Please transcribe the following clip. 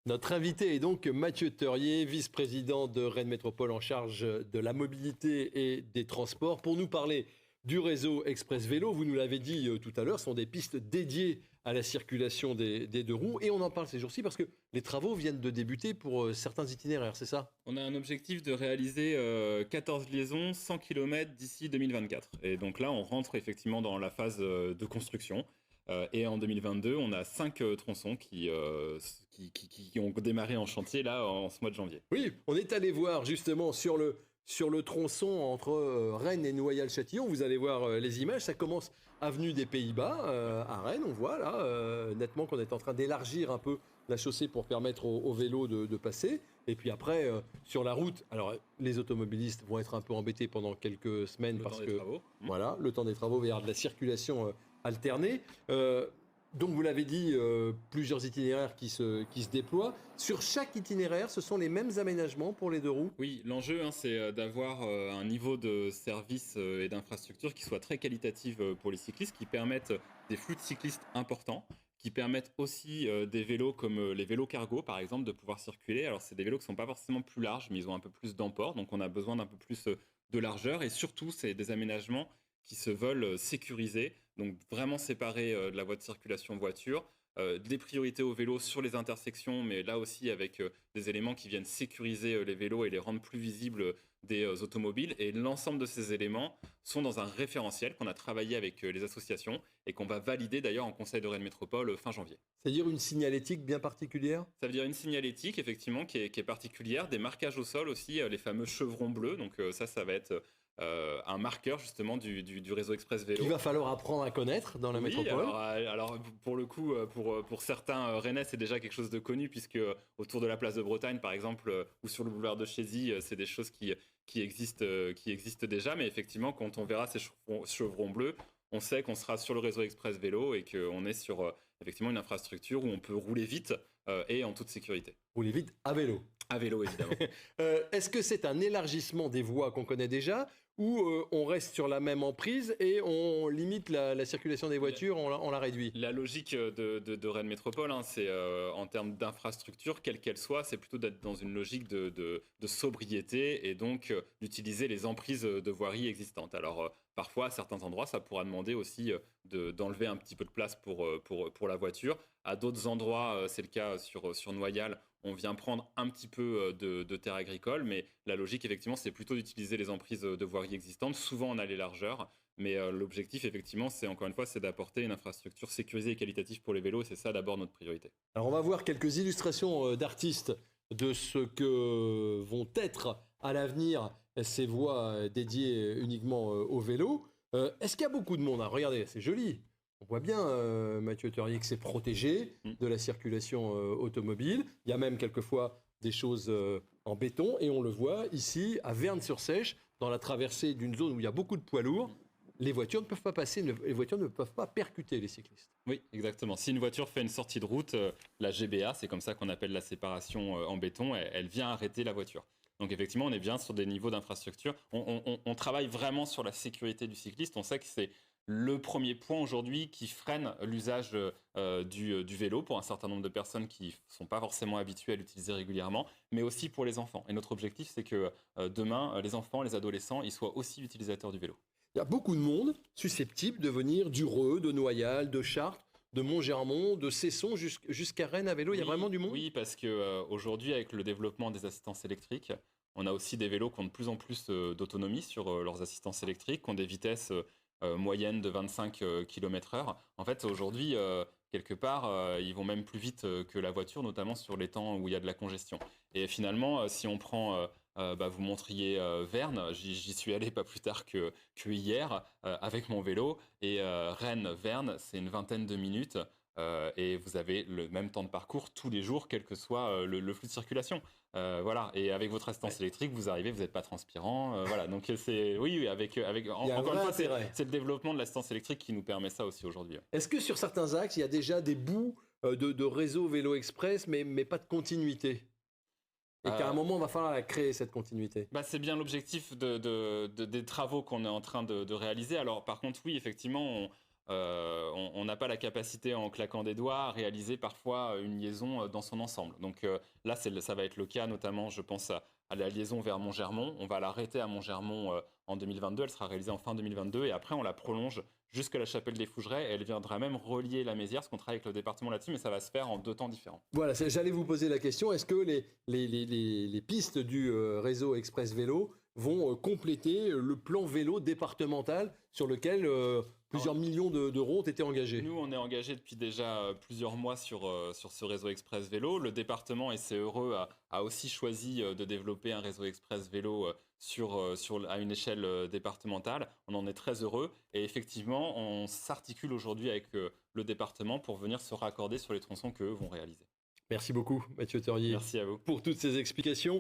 Notre invité est donc Mathieu Teurier, vice-président de Rennes Métropole en charge de la mobilité et des transports, pour nous parler du réseau Express Vélo. Vous nous l'avez dit tout à l'heure, ce sont des pistes dédiées à la circulation des deux roues. Et on en parle ces jours-ci parce que les travaux viennent de débuter pour certains itinéraires, c'est ça? On a un objectif de réaliser 14 liaisons, 100 km d'ici 2024. Et donc là, on rentre effectivement dans la phase de construction. Et en 2022, on a 5 tronçons qui ont démarré en chantier là en ce mois de janvier. Oui, on est allé voir justement sur le tronçon entre Rennes et Noyal-Châtillon. Vous allez voir les images. Ça commence avenue des Pays-Bas à Rennes. On voit là nettement qu'on est en train d'élargir un peu la chaussée pour permettre aux vélos de passer. Et puis après, sur la route, alors les automobilistes vont être un peu embêtés pendant quelques semaines Le parce temps des que travaux. voilà, le temps des travaux, il va y avoir de la circulation alternée. Donc vous l'avez dit, plusieurs itinéraires qui se déploient. Sur chaque itinéraire, ce sont les mêmes aménagements pour les deux roues? Oui, l'enjeu, c'est d'avoir un niveau de service et d'infrastructure qui soit très qualitatif pour les cyclistes, qui permettent des flux de cyclistes importants, qui permettent aussi des vélos comme les vélos cargo, par exemple, de pouvoir circuler. Alors, c'est des vélos qui ne sont pas forcément plus larges, mais ils ont un peu plus d'emport, donc on a besoin d'un peu plus de largeur. Et surtout, c'est des aménagements qui se veulent sécurisés, donc vraiment séparés de la voie de circulation voiture. Des priorités aux vélos sur les intersections, mais là aussi avec des éléments qui viennent sécuriser les vélos et les rendre plus visibles des automobiles. Et l'ensemble de ces éléments sont dans un référentiel qu'on a travaillé avec les associations et qu'on va valider d'ailleurs en Conseil de Rennes Métropole fin janvier. C'est-à-dire une signalétique bien particulière? Ça veut dire une signalétique effectivement qui est particulière, des marquages au sol aussi, les fameux chevrons bleus. Donc ça va être un marqueur justement du réseau Express Vélo. Qu'il va falloir apprendre à connaître dans la Oui, métropole. alors pour le coup, pour certains Rennais, c'est déjà quelque chose de connu, puisque autour de la place de Bretagne, par exemple, ou sur le boulevard de Chézy, c'est des choses qui existent déjà. Mais effectivement, quand on verra ces chevrons bleus, on sait qu'on sera sur le réseau Express Vélo et qu'on est sur effectivement une infrastructure où on peut rouler vite et en toute sécurité. Rouler vite à vélo. À vélo, évidemment. Est-ce que c'est un élargissement des voies qu'on connaît déjà ou on reste sur la même emprise et on limite la circulation des voitures, on la réduit? La logique de Rennes Métropole, c'est en termes d'infrastructure, quelle qu'elle soit, c'est plutôt d'être dans une logique de sobriété et donc d'utiliser les emprises de voirie existantes. Alors parfois, à certains endroits, ça pourra demander aussi d'enlever un petit peu de place pour la voiture. À d'autres endroits, c'est le cas sur Noyal, on vient prendre un petit peu de terre agricole, mais la logique, effectivement, c'est plutôt d'utiliser les emprises de voirie existantes. Souvent, on a les largeurs. Mais l'objectif, effectivement, c'est encore une fois, c'est d'apporter une infrastructure sécurisée et qualitative pour les vélos. C'est ça d'abord notre priorité. Alors on va voir quelques illustrations d'artistes de ce que vont être à l'avenir ces voies dédiées uniquement au vélo. Est-ce qu'il y a beaucoup de monde? Regardez, c'est joli. On voit bien, Mathieu Teurier, que c'est protégé de la circulation automobile. Il y a même quelquefois des choses en béton. Et on le voit ici, à Verne-sur-Sèche, dans la traversée d'une zone où il y a beaucoup de poids lourds. Les voitures ne peuvent pas passer, les voitures ne peuvent pas percuter les cyclistes. Oui, exactement. Si une voiture fait une sortie de route, la GBA, c'est comme ça qu'on appelle la séparation en béton, elle vient arrêter la voiture. Donc effectivement, on est bien sur des niveaux d'infrastructure. On travaille vraiment sur la sécurité du cycliste. On sait que c'est le premier point aujourd'hui qui freine l'usage du vélo pour un certain nombre de personnes qui ne sont pas forcément habituées à l'utiliser régulièrement, mais aussi pour les enfants. Et notre objectif, c'est que demain, les enfants, les adolescents, ils soient aussi utilisateurs du vélo. Il y a beaucoup de monde susceptible de venir d'Ureux, de Noyal, de Chartres, de Montgermont, de Cesson jusqu'à Rennes à vélo. Il y a vraiment du monde? Oui, parce qu'aujourd'hui, avec le développement des assistances électriques, on a aussi des vélos qui ont de plus en plus d'autonomie sur leurs assistances électriques, qui ont des vitesses moyennes de 25 km/h. En fait, aujourd'hui, quelque part, ils vont même plus vite que la voiture, notamment sur les temps où il y a de la congestion. Et finalement, si on prend... vous montriez Verne, j'y suis allé pas plus tard que hier avec mon vélo. Et Rennes-Verne, c'est une vingtaine de minutes. Et vous avez le même temps de parcours tous les jours, quel que soit le flux de circulation. Voilà. Et avec votre assistance électrique, vous arrivez, vous n'êtes pas transpirant. Voilà. Donc c'est oui, encore une fois, c'est le développement de l'assistance électrique qui nous permet ça aussi aujourd'hui. Est-ce que sur certains axes, il y a déjà des bouts de réseau Vélo Express, mais pas de continuité? Et qu'à un moment, il va falloir la créer, cette continuité. C'est bien l'objectif des travaux qu'on est en train de réaliser. Alors, par contre, oui, effectivement, on n'a pas la capacité en claquant des doigts à réaliser parfois une liaison dans son ensemble. Donc là, ça va être le cas, notamment, je pense à la liaison vers Montgermont. On va l'arrêter à Montgermont en 2022, elle sera réalisée en fin 2022, et après on la prolonge jusqu'à la Chapelle des Fougerets, et elle viendra même relier la Mézières, parce qu'on travaille avec le département là-dessus, mais ça va se faire en 2 temps différents. Voilà, j'allais vous poser la question, est-ce que les pistes du réseau Express Vélo vont compléter le plan vélo départemental sur lequel plusieurs millions d'euros ont été engagés? Nous, on est engagé depuis déjà plusieurs mois sur ce réseau Express Vélo. Le département, et c'est heureux, a aussi choisi de développer un réseau Express Vélo à une échelle départementale. On en est très heureux. Et effectivement, on s'articule aujourd'hui avec le département pour venir se raccorder sur les tronçons qu'eux vont réaliser. Merci beaucoup, Mathieu Teurier, Merci à vous. pour toutes ces explications.